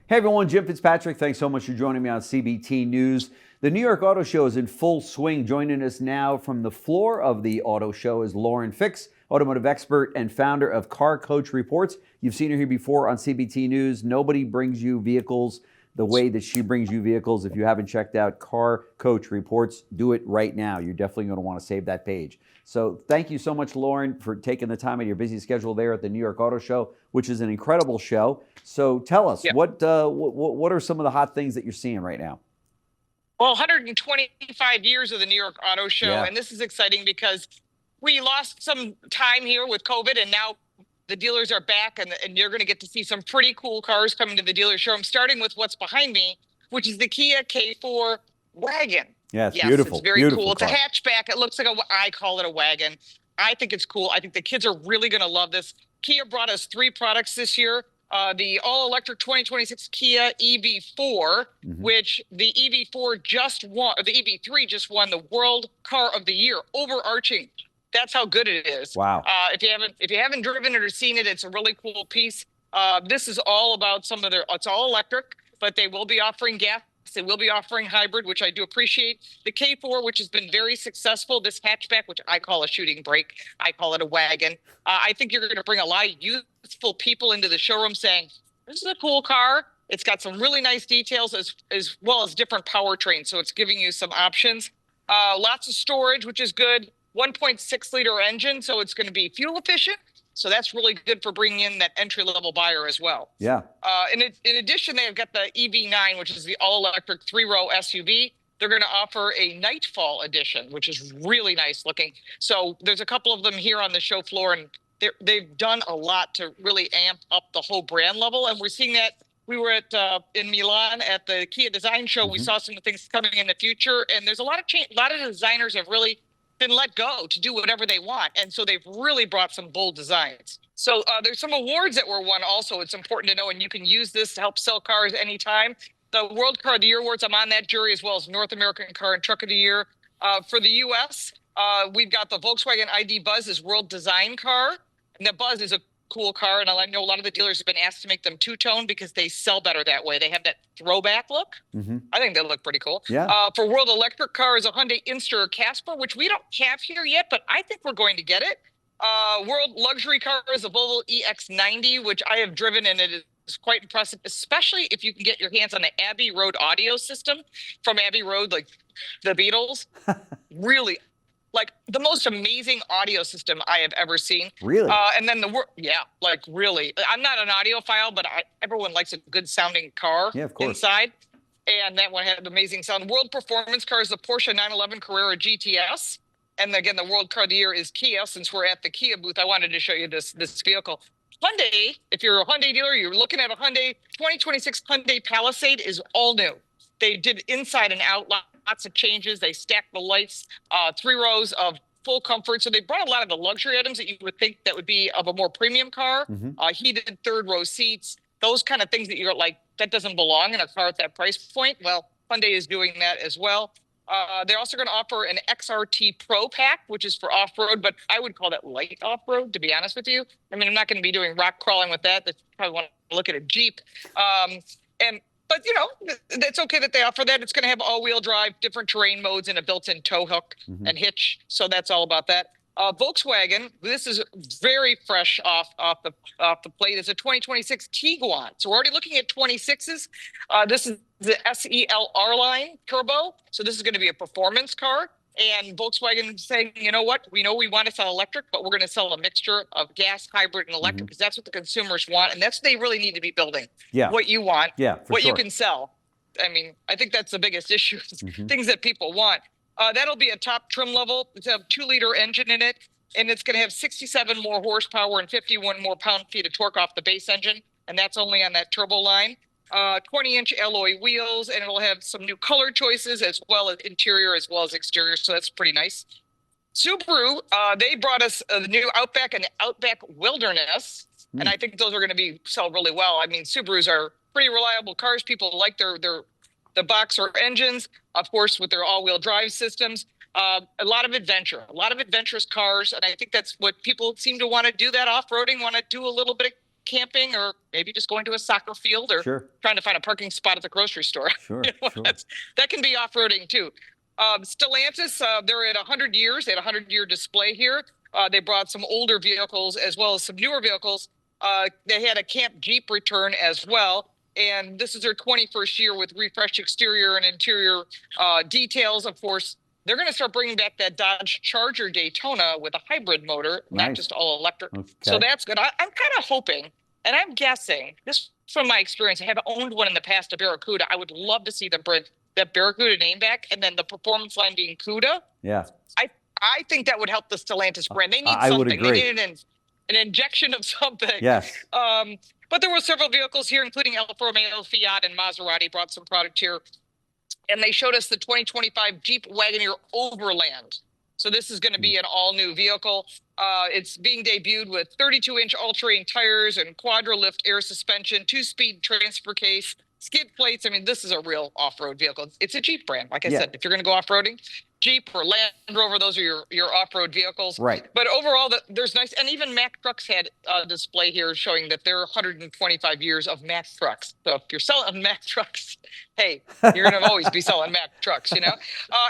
Hey everyone, Jim Fitzpatrick. Thanks so much for joining me on CBT News. The New York Auto Show is in full swing. Joining us now from the floor of the auto show is Lauren Fix, automotive expert and founder of Car Coach Reports. You've seen her here before on CBT News. Nobody brings you vehicles the way that she brings you vehicles. If you haven't checked out Car Coach Reports, do it right now. You're definitely going to want to save that page. So thank you so much, Lauren, for taking the time out of your busy schedule there at the New York Auto Show, which is an incredible show. So tell us, what are some of the hot things that you're seeing right now? Well, 125 years of the New York Auto Show, and this is exciting because we lost some time here with COVID, and now the dealers are back, and you're going to get to see some pretty cool cars coming to the dealer show. I'm starting with what's behind me, which is the Kia K4 wagon. Yeah, it's beautiful. It's very beautiful cool. car. It's a hatchback. It looks like I call it a wagon. I think it's cool. I think the kids are really going to love this. Kia brought us 3 products this year. The all-electric 2026 Kia EV4, which the EV4 just won, or the EV3 just won the World Car of the Year, overarching. That's how good it is. Wow. If you haven't driven it or seen it, it's a really cool piece. This is all about it's all electric, but they will be offering gas. They will be offering hybrid, which I do appreciate. The K4, which has been very successful, this hatchback, which I call a shooting brake, I call it a wagon. I think you're going to bring a lot of youthful people into the showroom saying, this is a cool car. It's got some really nice details as well as different powertrains. So it's giving you some options. Lots of storage, which is good. 1.6 liter engine, so it's going to be fuel efficient. So that's really good for bringing in that entry-level buyer as well. Yeah. In addition, they've got the EV9, which is the all-electric 3-row SUV. They're going to offer a Nightfall edition, which is really nice looking. So there's a couple of them here on the show floor, and they've done a lot to really amp up the whole brand level. And we're seeing that. We were in Milan at the Kia Design Show. We saw some things coming in the future, and there's a lot of change. A lot of designers have really been let go to do whatever they want. And so they've really brought some bold designs. So there's some awards that were won also. It's important to know, and you can use this to help sell cars anytime. The World Car of the Year Awards, I'm on that jury, as well as North American Car and Truck of the Year. For the U.S., we've got the Volkswagen ID Buzz as World Design Car. And the Buzz is a cool car, and I know a lot of the dealers have been asked to make them two-tone because they sell better that way. They have that throwback look. I think they look pretty cool. Yeah. For World Electric Car is a Hyundai Inster Casper, which we don't have here yet, but I think we're going to get it. World Luxury Car is a Volvo EX90, which I have driven, and it is quite impressive, especially if you can get your hands on the Abbey Road audio system from Abbey Road, like the Beatles. Really, like the most amazing audio system I have ever seen. Really? And then like really. I'm not an audiophile, but everyone likes a good sounding car inside. And that one had amazing sound. World Performance Car is the Porsche 911 Carrera GTS. And again, the World Car of the Year is Kia. Since we're at the Kia booth, I wanted to show you this vehicle. Hyundai, if you're a Hyundai dealer, you're looking at a Hyundai 2026 Hyundai Palisade is all new. They did inside and out, lots of changes. They stacked the lights, 3 rows of full comfort. So they brought a lot of the luxury items that you would think that would be of a more premium car, heated 3rd-row seats, those kind of things that you're like, that doesn't belong in a car at that price point. Well, Hyundai is doing that as well. They're also going to offer an XRT Pro Pack, which is for off-road, but I would call that light off-road, to be honest with you. I mean, I'm not going to be doing rock crawling with that. That's probably want to look at a Jeep. But, you know, it's okay that they offer that. It's going to have all-wheel drive, different terrain modes, and a built-in tow hook and hitch. So that's all about that. Volkswagen, this is very fresh off the plate. It's a 2026 Tiguan. So we're already looking at 26s. This is the SELR line turbo. So this is going to be a performance car. And Volkswagen saying, you know what? We know we want to sell electric, but we're going to sell a mixture of gas, hybrid, and electric because that's what the consumers want. And that's what they really need to be building. Yeah. What you want, what sure. you can sell. I mean, I think that's the biggest issue, things that people want. That'll be a top trim level. It's a 2-liter engine in it, and it's going to have 67 more horsepower and 51 more pound-feet of torque off the base engine, and that's only on that turbo line. 20-inch alloy wheels, and it'll have some new color choices as well as interior as well as exterior, so that's pretty nice. Subaru, they brought us the new Outback and the Outback Wilderness, and I think those are going to sell really well. I mean, Subarus are pretty reliable cars. People like the boxer engines, of course, with their all-wheel drive systems. A lot of adventurous cars, and I think that's what people seem to want to do, that off-roading, want to do a little bit of camping or maybe just going to a soccer field or trying to find a parking spot at the grocery store. Sure, that can be off-roading too. Stellantis, they're at 100 years. They had a 100-year display here. They brought some older vehicles as well as some newer vehicles. They had a Camp Jeep return as well. And this is their 21st year with refreshed exterior and interior details. Of course, they're going to start bringing back that Dodge Charger Daytona with a hybrid motor, not just all electric. So that's good. I'm kind of hoping, and I'm guessing, this from my experience, I have owned one in the past, a Barracuda. I would love to see them bring that Barracuda name back, and then the performance line being CUDA. Yeah. I think that would help the Stellantis brand. They need I something. would agree. They need an injection of something. Yes. But there were several vehicles here, including Alfa Romeo, Fiat, and Maserati brought some product here. And they showed us the 2025 Jeep Wagoneer Overland. So this is going to be an all-new vehicle. It's being debuted with 32-inch all-terrain tires and quadra-lift air suspension, 2-speed transfer case, skid plates. I mean, this is a real off-road vehicle. It's a Jeep brand. Like I said, if you're going to go off-roading, Jeep or Land Rover, those are your off-road vehicles. Right. But overall, there's nice, and even Mack Trucks had a display here showing that they're 125 years of Mack Trucks. So if you're selling Mack Trucks, hey, you're going to always be selling Mack Trucks, you know?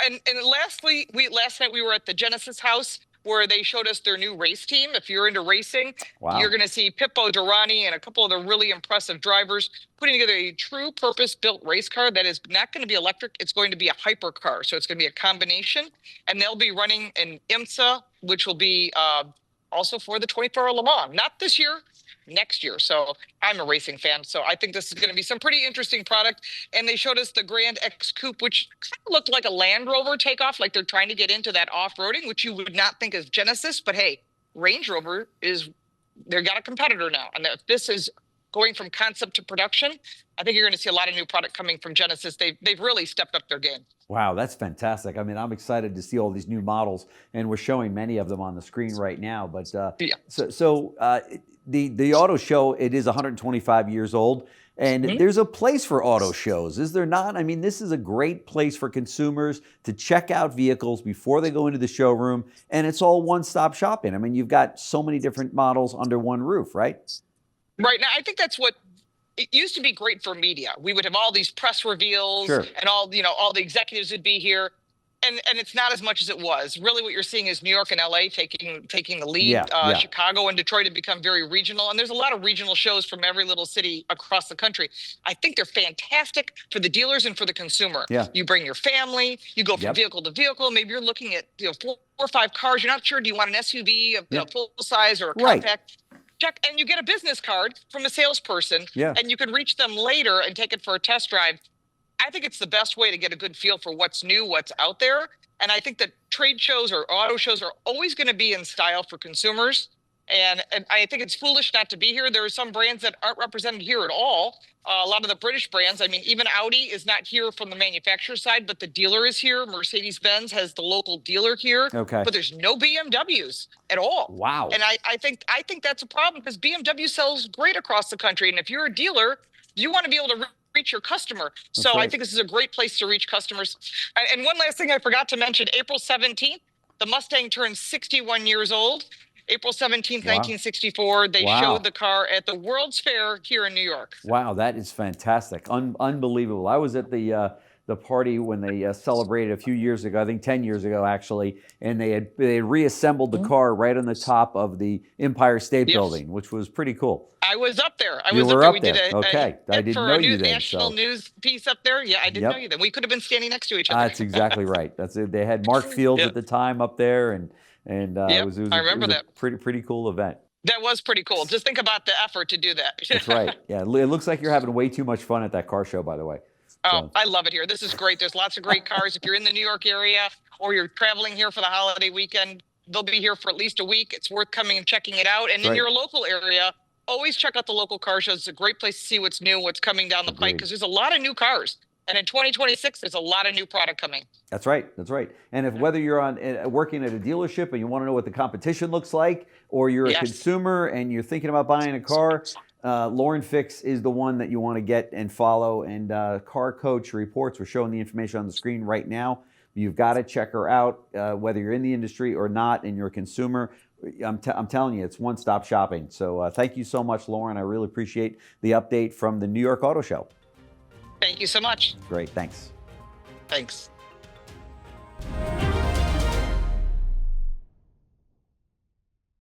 And lastly, last night we were at the Genesis house where they showed us their new race team. If you're into racing, you're going to see Pippo Durrani and a couple of the really impressive drivers putting together a true purpose-built race car that is not going to be electric. It's going to be a hypercar. So it's going to be a combination. And they'll be running in IMSA, which will be also for the 24-hour Le Mans. Not this year, next year. So I'm a racing fan. So I think this is going to be some pretty interesting product. And they showed us the Grand X Coupe, which kind of looked like a Land Rover takeoff, like they're trying to get into that off-roading, which you would not think is Genesis. But hey, Range Rover they've got a competitor now. And if this is going from concept to production, I think you're going to see a lot of new product coming from Genesis. They've really stepped up their game. Wow, that's fantastic. I mean, I'm excited to see all these new models, and we're showing many of them on the screen right now. But the auto show, it is 125 years old, and there's a place for auto shows, is there not? I mean, this is a great place for consumers to check out vehicles before they go into the showroom, and it's all one-stop shopping. I mean, you've got so many different models under one roof, right? Right. Now, I think that's what it used to be great for media. We would have all these press reveals and all the executives would be here. And it's not as much as it was. Really what you're seeing is New York and LA taking the lead. Chicago and Detroit have become very regional. And there's a lot of regional shows from every little city across the country. I think they're fantastic for the dealers and for the consumer. Yeah. You bring your family, you go from vehicle to vehicle. Maybe you're looking at 4 or 5 cars. You're not sure, do you want an SUV, full size or a compact? Check, and you get a business card from a salesperson, and you can reach them later and take it for a test drive. I think it's the best way to get a good feel for what's new, what's out there. And I think that trade shows or auto shows are always going to be in style for consumers. And I think it's foolish not to be here. There are some brands that aren't represented here at all. A lot of the British brands, I mean, even Audi is not here from the manufacturer side, but the dealer is here. Mercedes-Benz has the local dealer here. Okay. But there's no BMWs at all. Wow. And I think that's a problem because BMW sells great across the country. And if you're a dealer, you want to be able to reach your customer. So I think this is a great place to reach customers. And one last thing I forgot to mention, April 17th, the Mustang turns 61 years old. April 17th, 1964, they showed the car at the World's Fair here in New York. Wow, that is fantastic. Unbelievable. I was at the party when they celebrated a few years ago, I think 10 years ago actually, and they had reassembled the car right on the top of the Empire State Building, which was pretty cool. I was up there. We did I didn't know you then. National news piece up there. Yeah, I didn't know you then. We could have been standing next to each other. That's exactly right. That's it. They had Mark Fields at the time up there, and it was a pretty cool event. That was pretty cool. Just think about the effort to do that. That's right. Yeah, it looks like you're having way too much fun at that car show, by the way. Oh, I love it here. This is great. There's lots of great cars. If you're in the New York area or you're traveling here for the holiday weekend, they'll be here for at least a week. It's worth coming and checking it out. And in your local area, always check out the local car shows. It's a great place to see what's new, what's coming down the pike, because there's a lot of new cars. And in 2026, there's a lot of new product coming. That's right. And whether you're working at a dealership and you want to know what the competition looks like, or you're a consumer and you're thinking about buying a car, Lauren Fix is the one that you want to get and follow. And Car Coach reports, we're showing the information on the screen right now. You've got to check her out, whether you're in the industry or not and you're a consumer. I'm telling you, it's one-stop shopping. So thank you so much, Lauren. I really appreciate the update from the New York Auto Show. Thank you so much. Great. Thanks. Thanks.